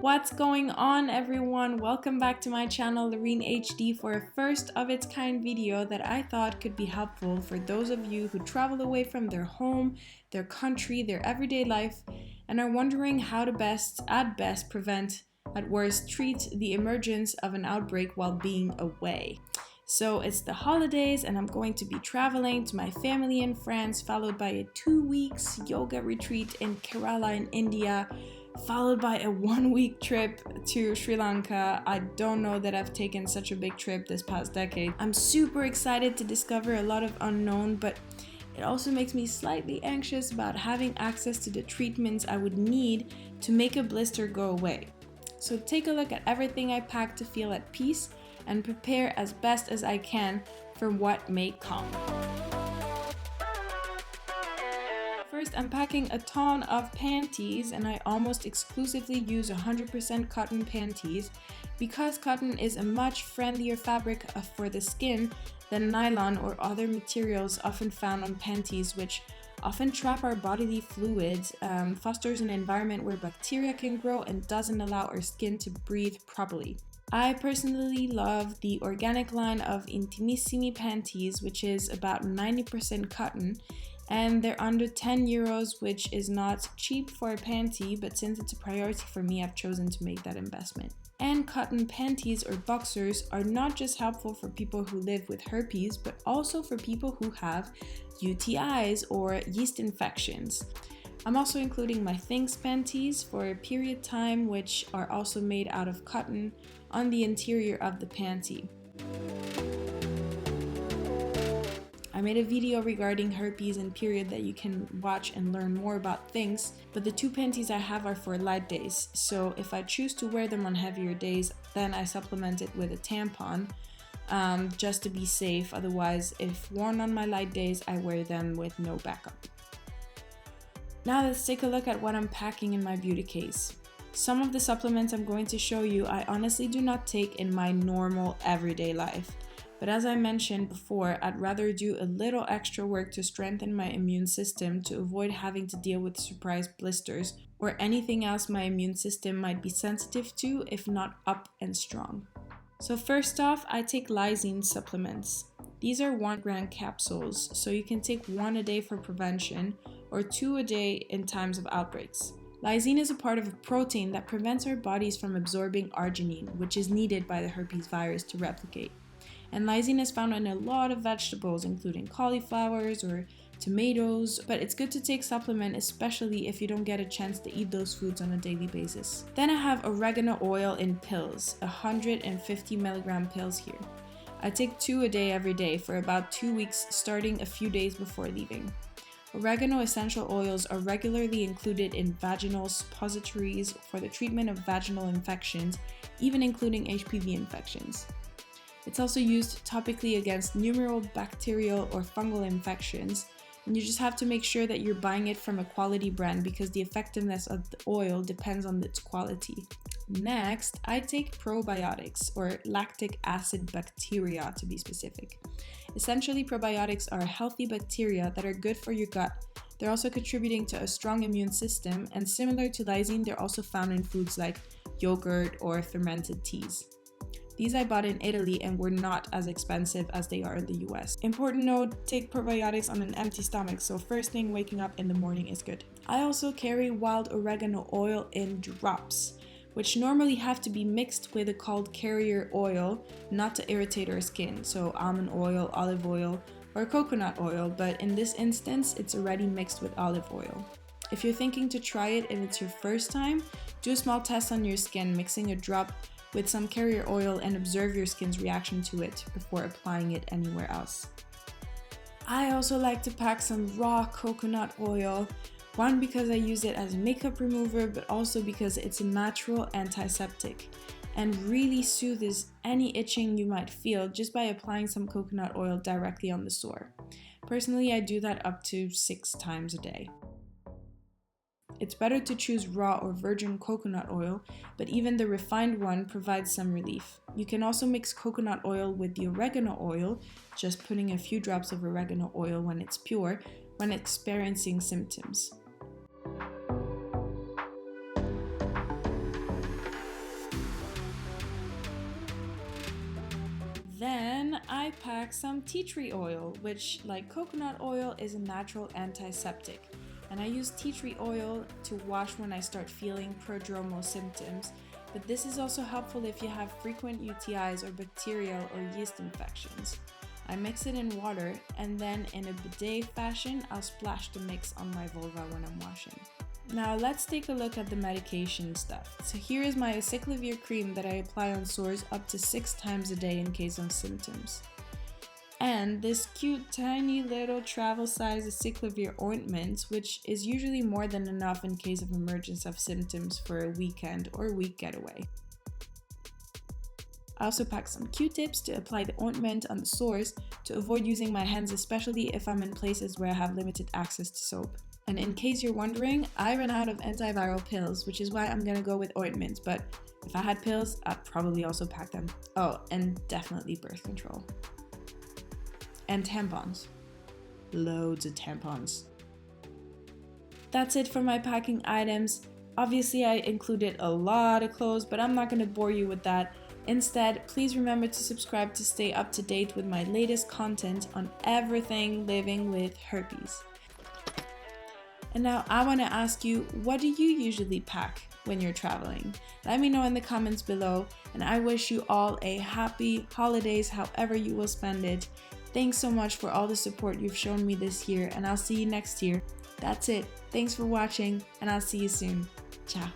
What's going on, everyone? Welcome back to my channel Loreen HD for a first of its kind video that I thought could be helpful for those of you who travel away from their home, their country, their everyday life, and are wondering how to at best prevent, at worst treat the emergence of an outbreak while being away. So it's the holidays and I'm going to be traveling to my family in France, followed by a 2 weeks yoga retreat in Kerala in India, followed by a 1 week trip to Sri Lanka. I don't know that I've taken such a big trip this past decade. I'm super excited to discover a lot of unknown, but it also makes me slightly anxious about having access to the treatments I would need to make a blister go away. So take a look at everything I packed to feel at peace and prepare as best as I can for what may come. First, I'm packing a ton of panties, and I almost exclusively use 100% cotton panties because cotton is a much friendlier fabric for the skin than nylon or other materials often found on panties, which often trap our bodily fluids, fosters an environment where bacteria can grow, and doesn't allow our skin to breathe properly. I personally love the organic line of Intimissimi panties, which is about 90% cotton, and they're under 10 euros, which is not cheap for a panty, but since it's a priority for me, I've chosen to make that investment. And cotton panties or boxers are not just helpful for people who live with herpes, but also for people who have UTIs or yeast infections. I'm also including my Things panties for a period time, which are also made out of cotton, on the interior of the panty. I made a video regarding herpes and period that you can watch and learn more about things, but the two panties I have are for light days, so if I choose to wear them on heavier days, then I supplement it with a tampon, just to be safe. Otherwise, if worn on my light days, I wear them with no backup. Now let's take a look at what I'm packing in my beauty case. Some of the supplements I'm going to show you I honestly do not take in my normal everyday life. But as I mentioned before, I'd rather do a little extra work to strengthen my immune system to avoid having to deal with surprise blisters or anything else my immune system might be sensitive to if not up and strong. So first off, I take lysine supplements. These are 1 gram capsules, so you can take 1 a day for prevention or 2 a day in times of outbreaks. Lysine is a part of a protein that prevents our bodies from absorbing arginine, which is needed by the herpes virus to replicate. And lysine is found in a lot of vegetables, including cauliflowers or tomatoes, but it's good to take supplement, especially if you don't get a chance to eat those foods on a daily basis. Then I have oregano oil in pills, 150 milligram pills here. I take 2 a day every day for about 2 weeks, starting a few days before leaving. Oregano essential oils are regularly included in vaginal suppositories for the treatment of vaginal infections, even including HPV infections. It's also used topically against numerous bacterial or fungal infections, and you just have to make sure that you're buying it from a quality brand because the effectiveness of the oil depends on its quality. Next, I take probiotics, or lactic acid bacteria to be specific. Essentially, probiotics are healthy bacteria that are good for your gut. They're also contributing to a strong immune system, and similar to lysine, they're also found in foods like yogurt or fermented teas. These I bought in Italy and were not as expensive as they are in the US. Important note, take probiotics on an empty stomach, so first thing waking up in the morning is good. I also carry wild oregano oil in drops, which normally have to be mixed with a called carrier oil, not to irritate our skin, so almond oil, olive oil, or coconut oil, but in this instance, it's already mixed with olive oil. If you're thinking to try it and it's your first time, do a small test on your skin, mixing a drop with some carrier oil and observe your skin's reaction to it before applying it anywhere else. I also like to pack some raw coconut oil, one because I use it as a makeup remover, but also because it's a natural antiseptic and really soothes any itching you might feel just by applying some coconut oil directly on the sore. Personally, I do that up to 6 times a day. It's better to choose raw or virgin coconut oil, but even the refined one provides some relief. You can also mix coconut oil with the oregano oil, just putting a few drops of oregano oil when it's pure, when experiencing symptoms. then I pack some tea tree oil, which, like coconut oil, is a natural antiseptic. And I use tea tree oil to wash when I start feeling prodromal symptoms, but this is also helpful if you have frequent UTIs or bacterial or yeast infections. I mix it in water, and then in a bidet fashion, I'll splash the mix on my vulva when I'm washing. Now let's take a look at the medication stuff. So here is my acyclovir cream that I apply on sores up to 6 times a day in case of symptoms. And this cute tiny little travel size acyclovir ointment, which is usually more than enough in case of emergence of symptoms for a weekend or week getaway. I also pack some Q-tips to apply the ointment on the sores to avoid using my hands, especially if I'm in places where I have limited access to soap. And in case you're wondering, I ran out of antiviral pills, which is why I'm gonna go with ointments, but if I had pills, I'd probably also pack them. Oh, and definitely birth control. And tampons. Loads of tampons. That's it for my packing items. Obviously, I included a lot of clothes, but I'm not gonna bore you with that. Instead, please remember to subscribe to stay up to date with my latest content on everything living with herpes. And now I want to ask you, what do you usually pack when you're traveling? Let me know in the comments below, and I wish you all a happy holidays however you will spend it. Thanks so much for all the support you've shown me this year, and I'll see you next year. That's it. Thanks for watching, and I'll see you soon. Ciao.